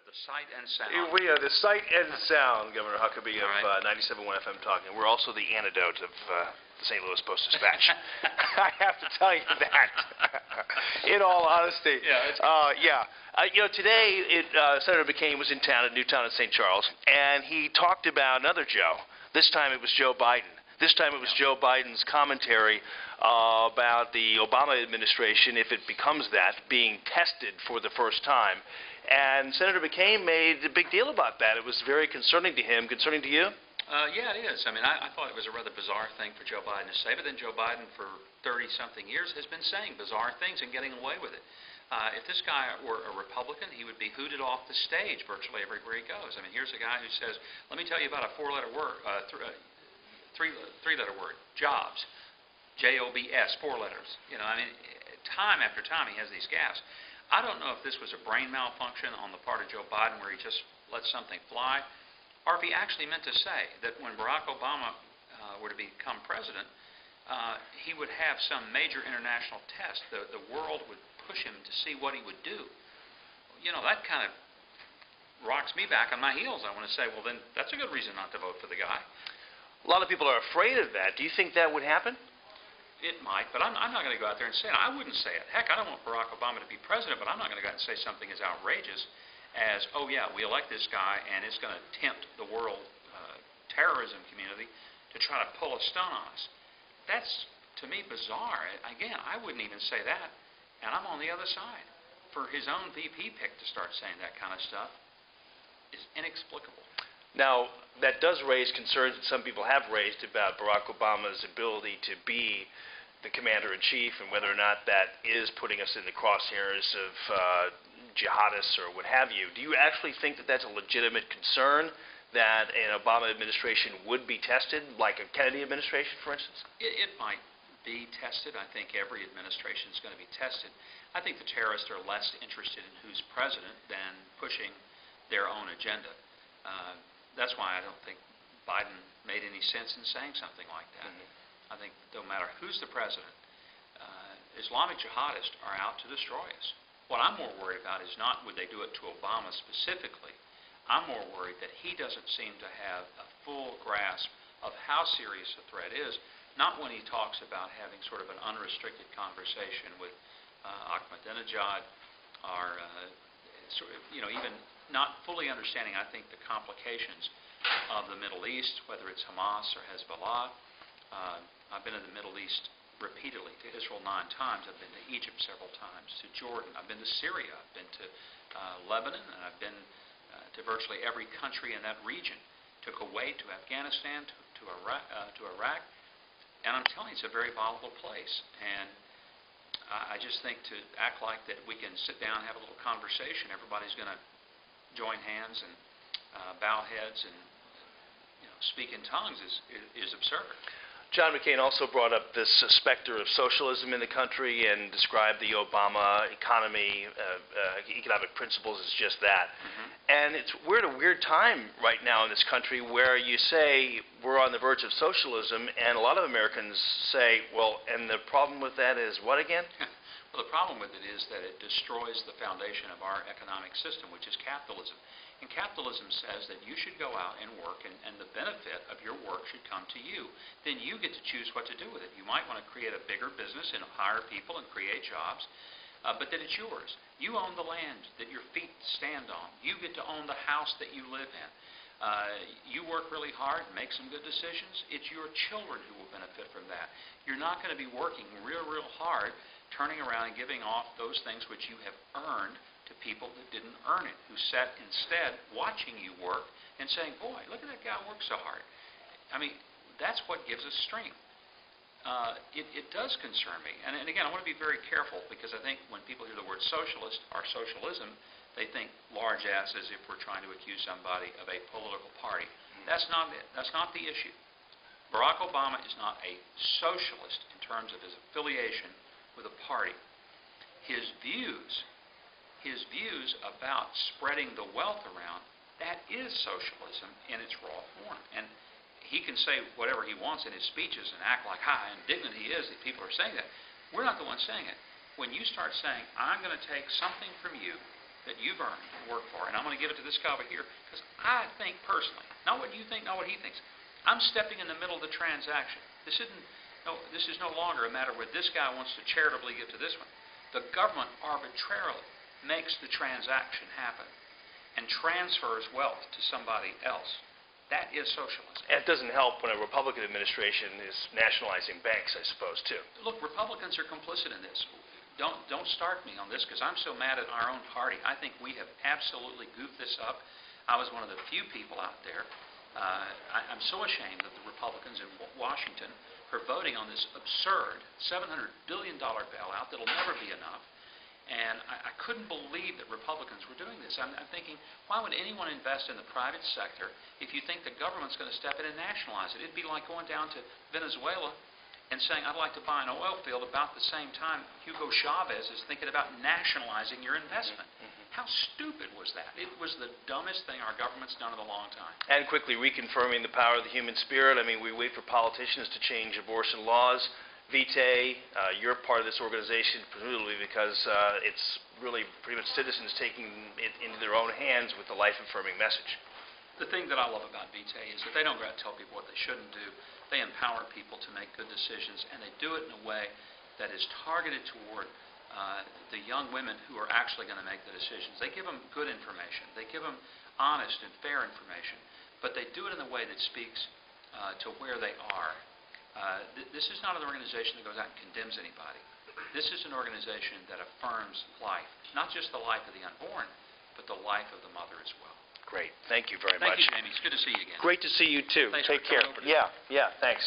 The sight and sound. We are the sight and sound, Governor Huckabee of Right. 97.1 FM Talking. We're also the antidote of the St. Louis Post-Dispatch. I have to tell you that. In all honesty. Today, Senator McCain was in town at Newtown and St. Charles, and he talked about another Joe. This time it was Joe Biden. This time it was Joe Biden's commentary about the Obama administration, if it becomes that, being tested for the first time. And Senator McCain made a big deal about that. It was very concerning to him. Concerning to you? Yeah, it is. I mean, I thought it was a rather bizarre thing for Joe Biden to say, but then Joe Biden for 30-something years has been saying bizarre things and getting away with it. If this guy were a Republican, he would be hooted off the stage virtually everywhere he goes. I mean, here's a guy who says, let me tell you about a four-letter word, three-letter word, jobs, J-O-B-S, 4 letters. You know, I mean, time after time he has these gaffes. I don't know if this was a brain malfunction on the part of Joe Biden where he just let something fly, or if he actually meant to say that when Barack Obama were to become president, he would have some major international test. The world would push him to see what he would do. You know, that kind of rocks me back on my heels. I want to say, well, then that's a good reason not to vote for the guy. A lot of people are afraid of that. Do you think that would happen? It might, but I'm not going to go out there and say it. I wouldn't say it. Heck, I don't want Barack Obama to be president, but I'm not going to go out and say something as outrageous as, oh, yeah, we elect this guy, and it's going to tempt the world terrorism community to try to pull a stone on us. That's, to me, bizarre. Again, I wouldn't even say that, and I'm on the other side. For his own VP pick to start saying that kind of stuff is inexplicable. Now, that does raise concerns that some people have raised about Barack Obama's ability to be the commander-in-chief and whether or not that is putting us in the crosshairs of jihadists or what have you. Do you actually think that that's a legitimate concern, that an Obama administration would be tested, like a Kennedy administration, for instance? It might be tested. I think every administration is going to be tested. I think the terrorists are less interested in who's president than pushing their own agenda. That's why I don't think Biden made any sense in saying something like that. I think no matter who's the president, Islamic jihadists are out to destroy us. What I'm more worried about is not would they do it to Obama specifically. I'm more worried that he doesn't seem to have a full grasp of how serious the threat is, not when he talks about having sort of an unrestricted conversation with Ahmadinejad or even not fully understanding, I think, the complications of the Middle East, whether it's Hamas or Hezbollah. I've been in the Middle East repeatedly, to Israel 9 times. I've been to Egypt several times, to Jordan. I've been to Syria. I've been to Lebanon, and I've been to virtually every country in that region, to Kuwait, to Afghanistan, to Iraq. And I'm telling you, it's a very volatile place. And I just think to act like that we can sit down and have a little conversation, everybody's going to join hands and bow heads and speak in tongues is absurd. John McCain also brought up this specter of socialism in the country and described the Obama economy, economic principles as just that. And we're at a weird time right now in this country where you say we're on the verge of socialism, and a lot of Americans say, well, and the problem with that is what again? Well, the problem with it is that it destroys the foundation of our economic system, which is capitalism. And capitalism says that you should go out and work, and the benefit of your work should come to you. Then you get to choose what to do with it. You might want to create a bigger business and hire people and create jobs, but then it's yours. You own the land that your feet stand on. You get to own the house that you live in. You work really hard, make some good decisions. It's your children who will benefit from that. You're not going to be working real hard, turning around and giving off those things which you have earned to people that didn't earn it, who sat instead watching you work and saying, boy, look at that guy work so hard. I mean, that's what gives us strength. It does concern me. And again, I want to be very careful because I think when people hear the word socialist or socialism, they think large ass as if we're trying to accuse somebody of a political party. That's not it. That's not the issue. Barack Obama is not a socialist in terms of his affiliation with a party. His views about spreading the wealth around, that is socialism in its raw form. And he can say whatever he wants in his speeches and act like how indignant he is that people are saying that. We're not the ones saying it. When you start saying, I'm going to take something from you that you've earned and worked for, and I'm going to give it to this guy over here, because I think personally, not what you think, not what he thinks, I'm stepping in the middle of the transaction. This is no longer a matter where this guy wants to charitably give to this one. The government arbitrarily makes the transaction happen and transfers wealth to somebody else. That is socialism. And it doesn't help when a Republican administration is nationalizing banks, I suppose, too. Look, Republicans are complicit in this. Don't start me on this, because I'm so mad at our own party. I think we have absolutely goofed this up. I was one of the few people out there. I'm so ashamed that the Republicans in Washington are voting on this absurd $700 billion bailout that'll never be enough. And I couldn't believe that Republicans were doing this. I'm thinking, why would anyone invest in the private sector if you think the government's going to step in and nationalize it? It'd be like going down to Venezuela and saying, I'd like to buy an oil field about the same time Hugo Chavez is thinking about nationalizing your investment. How stupid was that? It was the dumbest thing our government's done in a long time. And quickly reconfirming the power of the human spirit. I mean, we wait for politicians to change abortion laws. Vitae, you're part of this organization presumably because it's really pretty much citizens taking it into their own hands with the life-affirming message. The thing that I love about Vitae is that they don't go out and tell people what they shouldn't do. They empower people to make good decisions, and they do it in a way that is targeted toward the young women who are actually going to make the decisions. They give them good information. They give them honest and fair information, but they do it in a way that speaks to where they are. This is not an organization that goes out and condemns anybody. This is an organization that affirms life, not just the life of the unborn, but the life of the mother as well. Great. Thank you very Thank much. you, Jamie. It's good to see you again. Great to see you, too. Thanks Take for care. coming over today. Yeah, thanks.